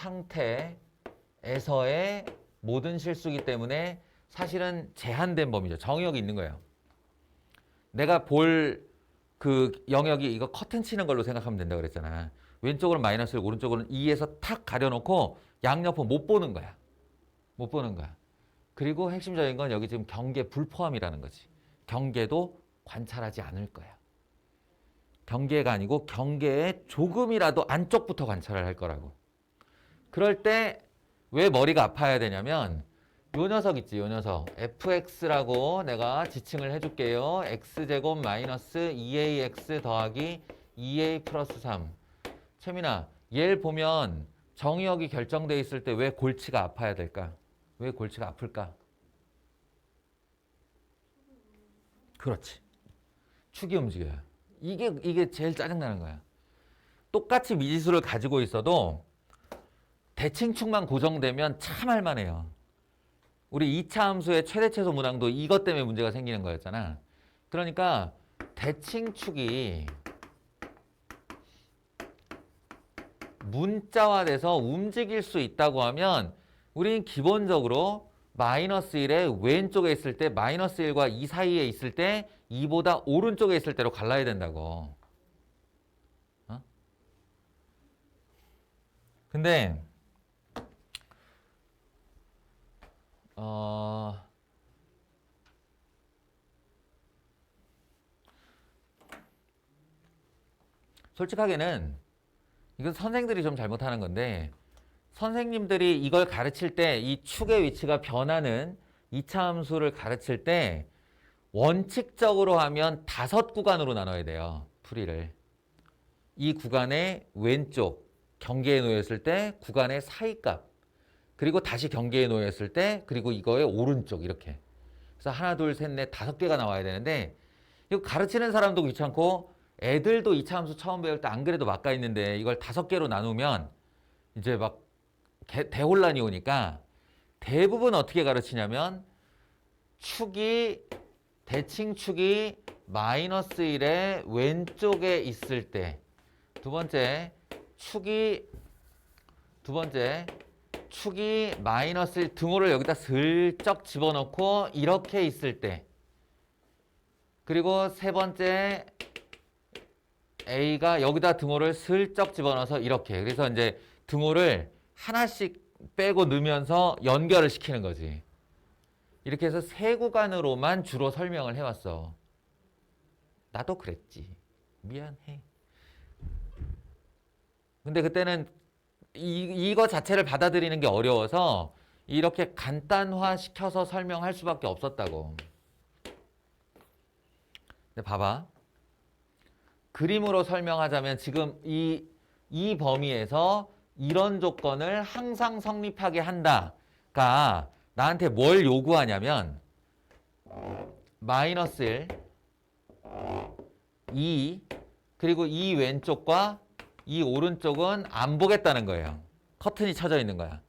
상태에서의 모든 실수이기 때문에 사실은 제한된 범위죠. 정의역이 있는 거예요. 내가 볼 그 영역이 이거 커튼 치는 걸로 생각하면 된다고 그랬잖아. 왼쪽으로는 마이너스 1, 오른쪽으로는 2에서 탁 가려놓고 양옆은 못 보는 거야. 못 보는 거야. 그리고 핵심적인 건 여기 지금 경계 불포함이라는 거지. 경계도 관찰하지 않을 거야. 경계가 아니고 경계의 조금이라도 안쪽부터 관찰을 할 거라고. 그럴 때 왜 머리가 아파야 되냐면 요 녀석 있지, 요 녀석. fx라고 내가 지칭을 해줄게요. x제곱 마이너스 2ax 더하기 2a 플러스 3. 채민아, 얘를 보면 정의역이 결정돼 있을 때 왜 골치가 아파야 될까? 왜 골치가 아플까? 그렇지. 축이 움직여요. 이게 제일 짜증나는 거야. 똑같이 미지수를 가지고 있어도 대칭축만 고정되면 참 할만해요. 우리 2차 함수의 최대 최소 문항도 이것 때문에 문제가 생기는 거였잖아. 그러니까 대칭축이 문자화돼서 움직일 수 있다고 하면 우리는 기본적으로 마이너스 1의 왼쪽에 있을 때 마이너스 1과 2 사이에 있을 때 2보다 오른쪽에 있을 때로 갈라야 된다고. 근데 솔직하게는 이건 선생들이 좀 잘못하는 건데 선생님들이 이걸 가르칠 때 이 축의 위치가 변하는 2차 함수를 가르칠 때 원칙적으로 하면 5구간으로 나눠야 돼요. 풀이를. 이 구간의 왼쪽 경계에 놓였을 때 구간의 사이값, 그리고 다시 경계에 놓였을 때, 그리고 이거의 오른쪽 이렇게. 그래서 하나, 둘, 셋, 넷, 5개가 나와야 되는데 이거 가르치는 사람도 귀찮고 애들도 2차 함수 처음 배울 때 안 그래도 막가 있는데 이걸 5개로 나누면 이제 막 대혼란이 오니까 대부분 어떻게 가르치냐면 대칭축이 마이너스 1의 왼쪽에 있을 때, 두 번째 축이 마이너스 1 등호를 여기다 슬쩍 집어넣고 이렇게 있을 때, 그리고 세 번째 A가 여기다 등호를 슬쩍 집어넣어서 이렇게. 그래서 이제 등호를 하나씩 빼고 넣으면서 연결을 시키는 거지. 이렇게 해서 3구간으로만 주로 설명을 해왔어. 나도 그랬지. 미안해. 근데 그때는 이거 자체를 받아들이는 게 어려워서 이렇게 간단화 시켜서 설명할 수밖에 없었다고. 근데 봐봐. 그림으로 설명하자면 지금 이 범위에서 이런 조건을 항상 성립하게 한다가 나한테 뭘 요구하냐면 마이너스 1, 2, 그리고 이 왼쪽과 이 오른쪽은 안 보겠다는 거예요. 커튼이 쳐져 있는 거야.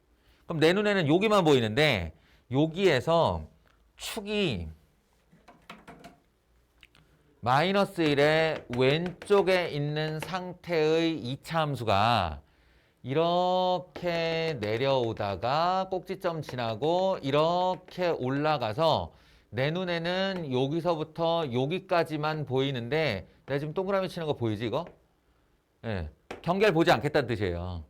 그럼 내 눈에는 여기만 보이는데 여기에서 축이 마이너스 1의 왼쪽에 있는 상태의 2차 함수가 이렇게 내려오다가 꼭지점 지나고 이렇게 올라가서 내 눈에는 여기서부터 여기까지만 보이는데 내가 지금 동그라미 치는 거 보이지 이거? 예, 경계를 보지 않겠다는 뜻이에요.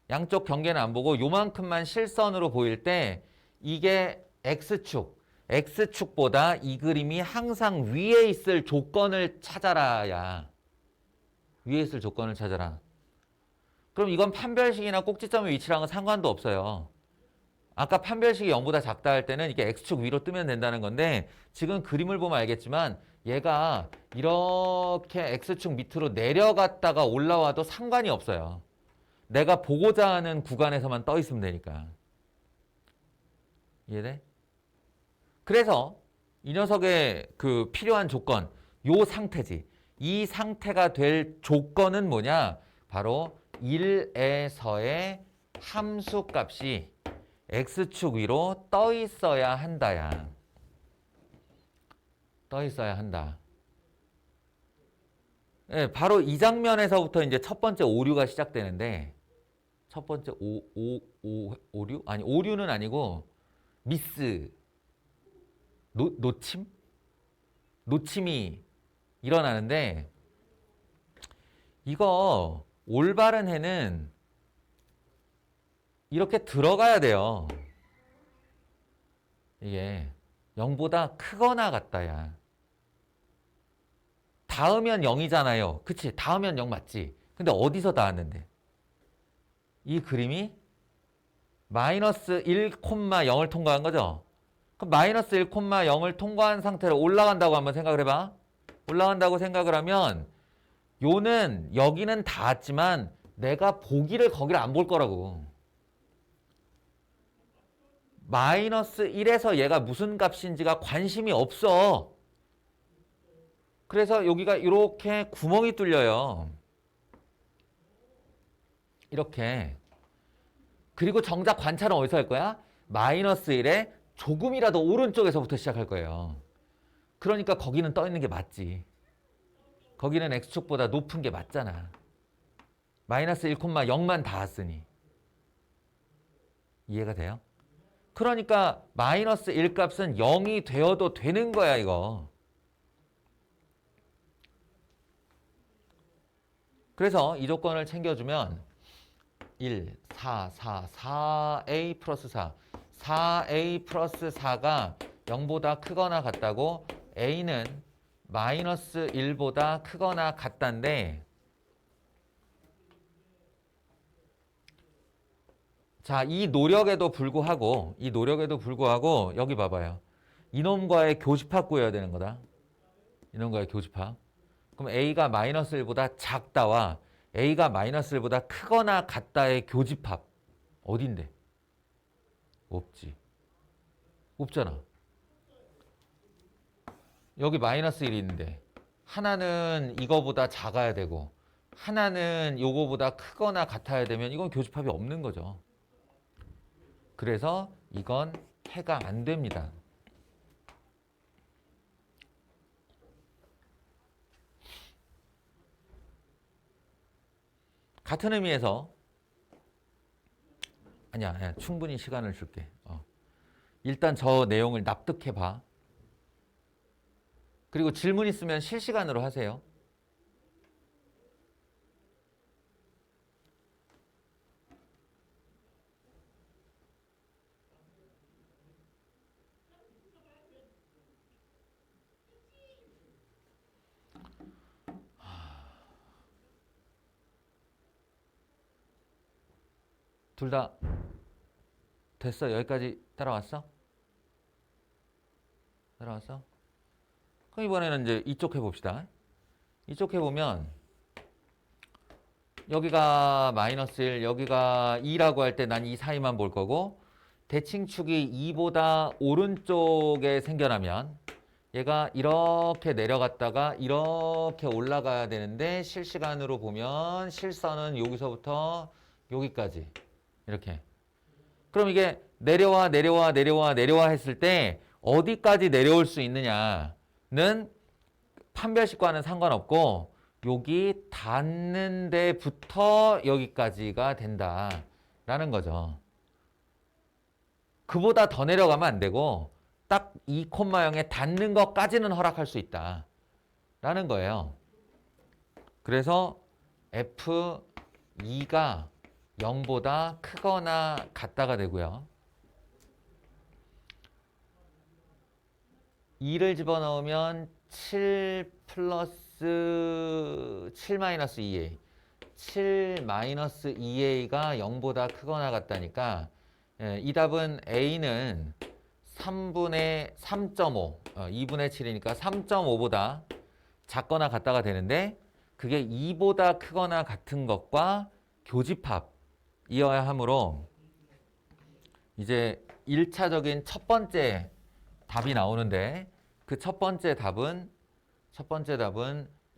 양쪽 경계는 안 보고 요만큼만 실선으로 보일 때 이게 X축, X축보다 이 그림이 항상 위에 있을 조건을 찾아라야. 위에 있을 조건을 찾아라. 그럼 이건 판별식이나 꼭지점의 위치랑은 상관도 없어요. 아까 판별식이 0보다 작다 할 때는 이게 X축 위로 뜨면 된다는 건데 지금 그림을 보면 알겠지만 얘가 이렇게 X축 밑으로 내려갔다가 올라와도 상관이 없어요. 내가 보고자 하는 구간에서만 떠 있으면 되니까. 이해돼? 그래서 이 녀석의 그 필요한 조건, 요 상태지. 이 상태가 될 조건은 뭐냐? 바로 1에서의 함수 값이 X축 위로 떠 있어야 한다야. 떠 있어야 한다. 네, 바로 이 장면에서부터 이제 첫 번째 오류가 시작되는데 첫 번째 오류? 아니, 오류는 아니고 미스. 놓침? 놓침이 일어나는데 이거 올바른 해는 이렇게 들어가야 돼요. 이게 0보다 크거나 같다야. 닿으면 0이잖아요. 그치? 닿으면 0 맞지? 근데 어디서 닿았는데? 이 그림이 마이너스 1,0을 통과한 거죠? 그럼 마이너스 1,0을 통과한 상태로 올라간다고 한번 생각을 해봐. 올라간다고 생각을 하면 요는 여기는 닿았지만 내가 보기를 거기를 안 볼 거라고. 마이너스 1에서 얘가 무슨 값인지가 관심이 없어. 그래서 여기가 이렇게 구멍이 뚫려요. 이렇게. 그리고 정작 관찰은 어디서 할 거야? 마이너스 1에 조금이라도 오른쪽에서부터 시작할 거예요. 그러니까 거기는 떠 있는 게 맞지. 거기는 X축보다 높은 게 맞잖아. 마이너스 1,0만 닿았으니. 이해가 돼요? 그러니까 마이너스 1 값은 0이 되어도 되는 거야, 이거. 그래서 이 조건을 챙겨주면 1, 4, 4A 플러스 4. 4A 플러스 4가 0보다 크거나 같다고 A는 마이너스 1보다 크거나 같단데 자, 이 노력에도 불구하고 여기 봐봐요. 이놈과의 교집합 구해야 되는 거다. 이놈과의 교집합. 그럼 A가 마이너스 1보다 작다와 A가 마이너스 1보다 크거나 같다의 교집합. 어딘데? 없지. 없잖아. 여기 마이너스 1이 있는데 하나는 이거보다 작아야 되고 하나는 요거보다 크거나 같아야 되면 이건 교집합이 없는 거죠. 그래서 이건 해가 안 됩니다. 같은 의미에서 아니야, 충분히 시간을 줄게. 일단 저 내용을 납득해 봐. 그리고 질문 있으면 실시간으로 하세요. 둘 다 됐어? 여기까지 따라왔어? 따라왔어? 그럼 이번에는 이제 이쪽 해봅시다. 이쪽 해보면 여기가 마이너스 1, 여기가 2라고 할 때 난 이 사이만 볼 거고 대칭축이 2보다 오른쪽에 생겨나면 얘가 이렇게 내려갔다가 이렇게 올라가야 되는데 실시간으로 보면 실선은 여기서부터 여기까지 이렇게. 그럼 이게 내려와 내려와 내려와 내려와 했을 때 어디까지 내려올 수 있느냐는 판별식과는 상관없고 여기 닿는 데부터 여기까지가 된다라는 거죠. 그보다 더 내려가면 안 되고 딱 2,0에 닿는 것까지는 허락할 수 있다라는 거예요. 그래서 F2가 0보다 크거나 같다가 되고요. 2를 집어넣으면 7 플러스 7 마이너스 2a 7 마이너스 2a가 0보다 크거나 같다니까 이 답은 a는 3분의 3.5 2분의 7이니까 3.5보다 작거나 같다가 되는데 그게 2보다 크거나 같은 것과 교집합이어야 하므로 이제 1차적인 첫 번째 답이 나오는데 그 첫 번째 답은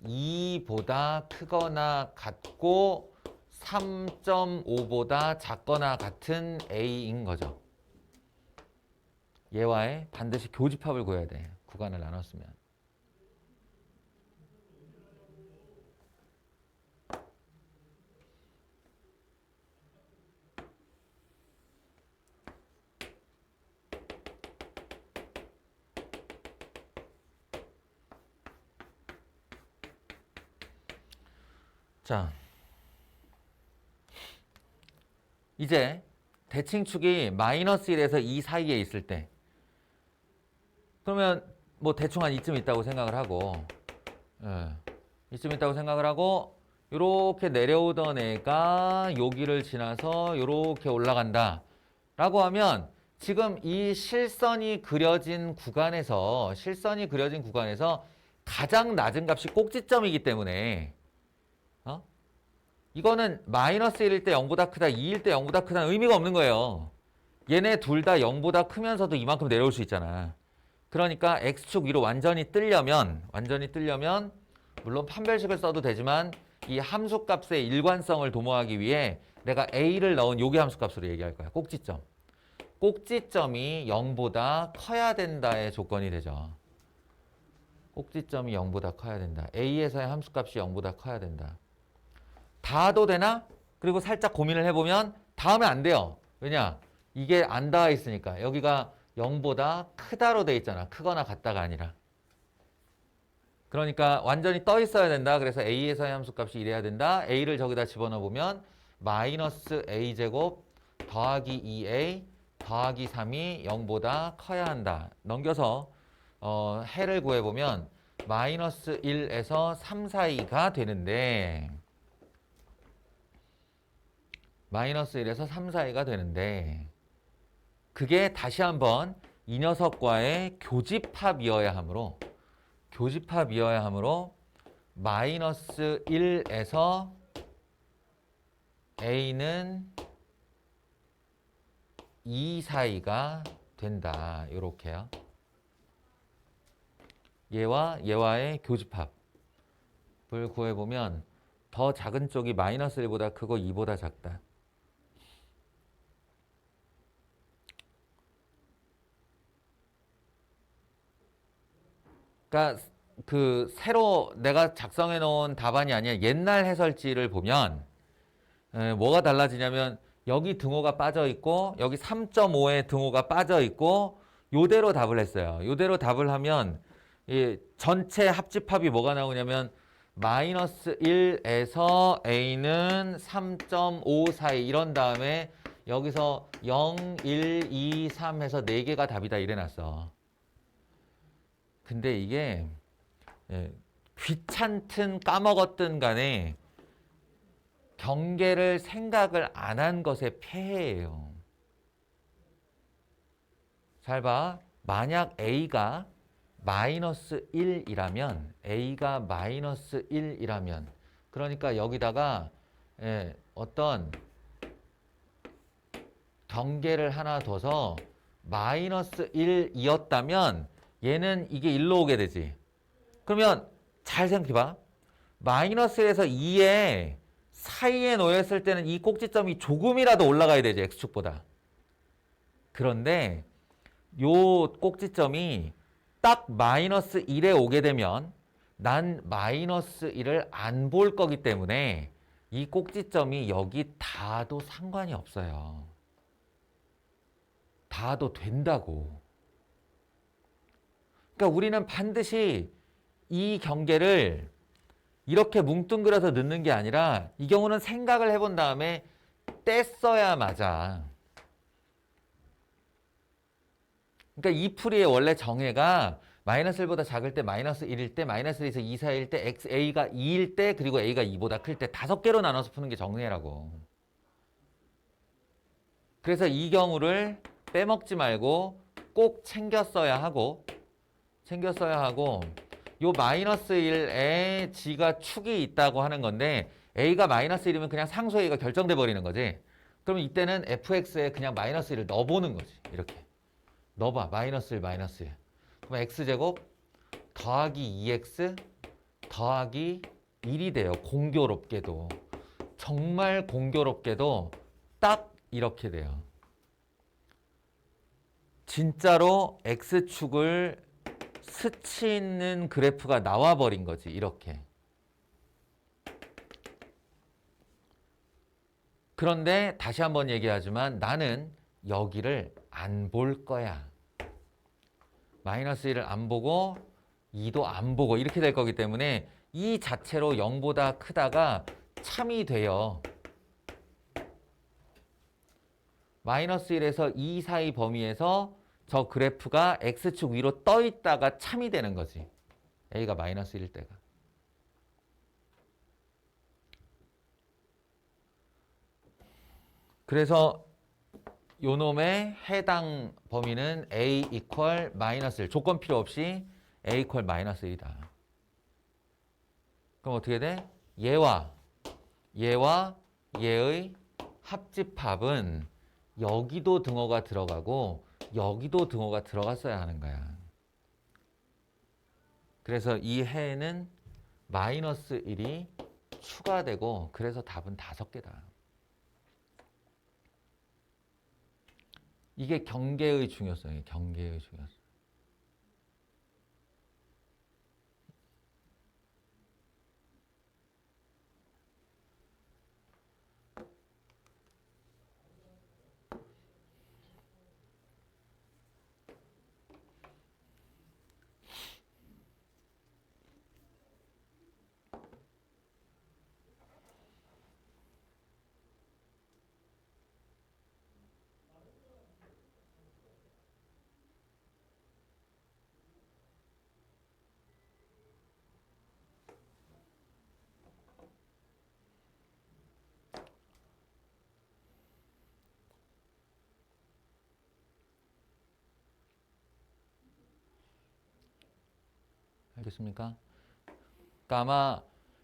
2보다 크거나 같고 3.5보다 작거나 같은 A인 거죠. 얘와의 반드시 교집합을 구해야 돼. 구간을 나눴으면. 자, 이제 대칭축이 마이너스 1에서 2 사이에 있을 때 그러면 뭐 대충 한 이쯤 있다고 생각을 하고 이쯤 있다고 생각을 하고 요렇게 내려오던 애가 여기를 지나서 요렇게 올라간다 라고 하면 지금 이 실선이 그려진 구간에서 가장 낮은 값이 꼭지점이기 때문에 이거는 마이너스 1일 때 0보다 크다, 2일 때 0보다 크다는 의미가 없는 거예요. 얘네 둘 다 0보다 크면서도 이만큼 내려올 수 있잖아. 그러니까 x축 위로 완전히 뜨려면 물론 판별식을 써도 되지만 이 함수값의 일관성을 도모하기 위해 내가 a를 넣은 요기 함수값으로 얘기할 거야. 꼭지점. 꼭지점이 0보다 커야 된다의 조건이 되죠. 꼭지점이 0보다 커야 된다. a에서의 함수값이 0보다 커야 된다. 닿아도 되나? 그리고 살짝 고민을 해보면 닿으면 안 돼요. 왜냐? 이게 안 닿아 있으니까. 여기가 0보다 크다로 돼 있잖아. 크거나 같다가 아니라. 그러니까 완전히 떠 있어야 된다. 그래서 a에서의 함수값이 이래야 된다. a를 저기다 집어넣어 보면 마이너스 a제곱 더하기 2a 더하기 3이 0보다 커야 한다. 넘겨서 해를 구해보면 마이너스 1에서 3 사이가 되는데 마이너스 1에서 3 사이가 되는데 그게 다시 한번 이 녀석과의 교집합이어야 하므로 마이너스 1에서 a는 2 사이가 된다. 요렇게요. 얘와의 교집합을 구해보면 더 작은 쪽이 마이너스 1보다 크고 2보다 작다. 그러니까 그 새로 내가 작성해 놓은 답안이 아니라 옛날 해설지를 보면 뭐가 달라지냐면 여기 등호가 빠져 있고 여기 3.5의 등호가 빠져 있고 요대로 답을 했어요. 요대로 답을 하면 이 전체 합집합이 뭐가 나오냐면 마이너스 1에서 a는 3.5 사이 이런 다음에 여기서 0, 1, 2, 3 해서 4개가 답이다 이래놨어. 근데 이게 귀찮든 까먹었든 간에 경계를 생각을 안 한 것의 폐해예요. 잘 봐. 만약 a가 마이너스 1이라면 그러니까 여기다가 어떤 경계를 하나 둬서 마이너스 1이었다면 얘는 이게 1로 오게 되지. 그러면 잘 생각해봐. 마이너스 1에서 2에 사이에 놓였을 때는 이 꼭지점이 조금이라도 올라가야 되지, x축보다. 그런데 요 꼭지점이 딱 마이너스 1에 오게 되면 난 마이너스 1을 안 볼 거기 때문에 이 꼭지점이 여기 닿아도 상관이 없어요. 닿아도 된다고. 그러니까 우리는 반드시 이 경계를 이렇게 뭉뚱그려서 넣는 게 아니라 이 경우는 생각을 해본 다음에 뗐어야 맞아. 그러니까 이 풀이의 원래 정의가 마이너스 1보다 작을 때, 마이너스 1일 때, 마이너스 1에서 2 사이일 때, A가 2일 때, 그리고 A가 2보다 클 때 5개로 나눠서 푸는 게 정의라고. 그래서 이 경우를 빼먹지 말고 꼭 챙겼어야 하고 요 마이너스 1에 G가 축이 있다고 하는 건데 A가 마이너스 1이면 그냥 상수 A가 결정돼 버리는 거지. 그럼 이때는 fx에 그냥 마이너스 1을 넣어보는 거지. 이렇게. 넣어봐. 마이너스 1, 마이너스 1. 그럼 x제곱 더하기 2x 더하기 1이 돼요. 공교롭게도. 정말 공교롭게도 딱 이렇게 돼요. 진짜로 x축을 스치는 그래프가 나와버린 거지. 이렇게. 그런데 다시 한번 얘기하지만 나는 여기를 안 볼 거야. 마이너스 1을 안 보고 2도 안 보고 이렇게 될 거기 때문에 이 자체로 0보다 크다가 참이 돼요. 마이너스 1에서 2 사이 범위에서 저 그래프가 x축 위로 떠 있다가 참이 되는 거지. a가 마이너스 1일 때가. 그래서 요 놈의 해당 범위는 a 이퀄 마이너스 1. 조건 필요 없이 a 이퀄 마이너스 1이다. 그럼 어떻게 돼? 얘와 얘의 합집합은 여기도 등호가 들어가고 여기도 등호가 들어갔어야 하는 거야. 그래서 이 해에는 마이너스 1이 추가되고 그래서 답은 5개다. 이게 경계의 중요성이에요. 경계의 중요성. 알겠습니까? 그러니까 아마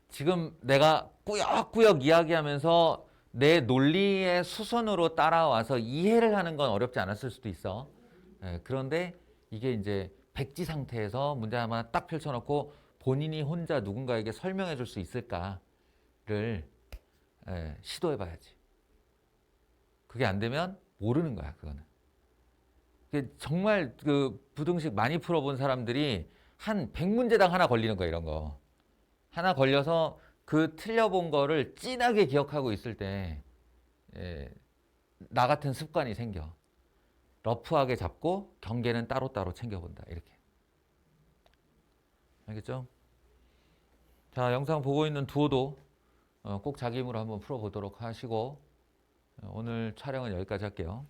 지금 내가 꾸역꾸역 이야기하면서 내 논리의 수순으로 따라와서 이해를 하는 건 어렵지 않았을 수도 있어. 그런데 이게 이제 백지 상태에서 문제 하나 딱 펼쳐놓고 본인이 혼자 누군가에게 설명해 줄 수 있을까를 시도해 봐야지. 그게 안 되면 모르는 거야, 그거는. 정말 그 부등식 많이 풀어본 사람들이 한 100문제당 하나 걸리는 거야, 이런 거. 하나 걸려서 그 틀려본 거를 진하게 기억하고 있을 때, 나 같은 습관이 생겨. 러프하게 잡고 경계는 따로따로 챙겨본다. 이렇게. 알겠죠? 자, 영상 보고 있는 두호도 꼭 자기 힘으로 한번 풀어보도록 하시고, 오늘 촬영은 여기까지 할게요.